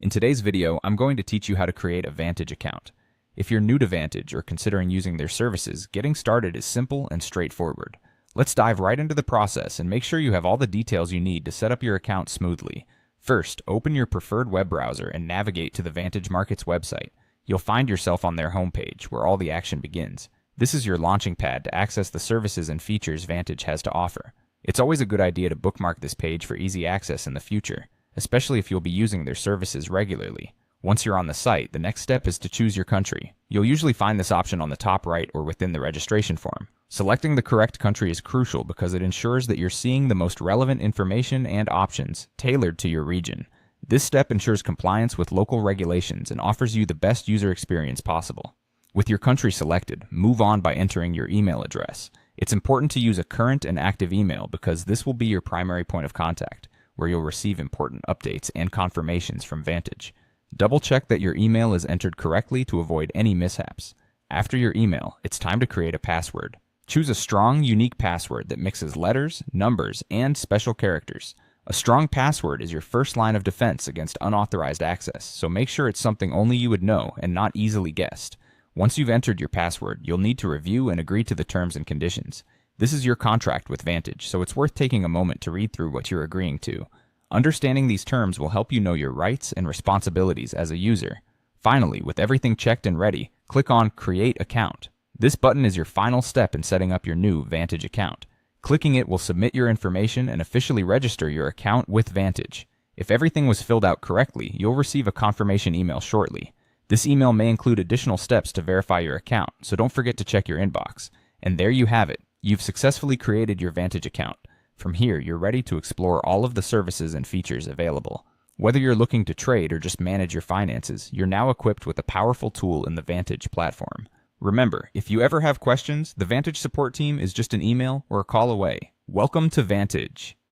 In today's video, I'm going to teach you how to create a Vantage account. If you're new to Vantage or considering using their services, getting started is simple and straightforward. Let's dive right into the process and make sure you have all the details you need to set up your account smoothly. First, open your preferred web browser and navigate to the Vantage Markets website. You'll find yourself on their homepage, where all the action begins. This is your launching pad to access the services and features Vantage has to offer. It's always a good idea to bookmark this page for easy access in the future, especially if you'll be using their services regularly. Once you're on the site, the next step is to choose your country. You'll usually find this option on the top right or within the registration form. Selecting the correct country is crucial because it ensures that you're seeing the most relevant information and options tailored to your region. This step ensures compliance with local regulations and offers you the best user experience possible. With your country selected, move on by entering your email address. It's important to use a current and active email because this will be your primary point of contact, where you'll receive important updates and confirmations from Vantage. Double check that your email is entered correctly to avoid any mishaps. After your email, it's time to create a password. Choose a strong, unique password that mixes letters, numbers, and special characters. A strong password is your first line of defense against unauthorized access, so make sure it's something only you would know and not easily guessed. Once you've entered your password, you'll need to review and agree to the terms and conditions. This is your contract with Vantage, so it's worth taking a moment to read through what you're agreeing to. Understanding these terms will help you know your rights and responsibilities as a user. Finally, with everything checked and ready, click on Create Account. This button is your final step in setting up your new Vantage account. Clicking it will submit your information and officially register your account with Vantage. If everything was filled out correctly, you'll receive a confirmation email shortly. This email may include additional steps to verify your account, so don't forget to check your inbox. And there you have it. You've successfully created your Vantage account. From here, you're ready to explore all of the services and features available. Whether you're looking to trade or just manage your finances, you're now equipped with a powerful tool in the Vantage platform. Remember, if you ever have questions, the Vantage support team is just an email or a call away. Welcome to Vantage.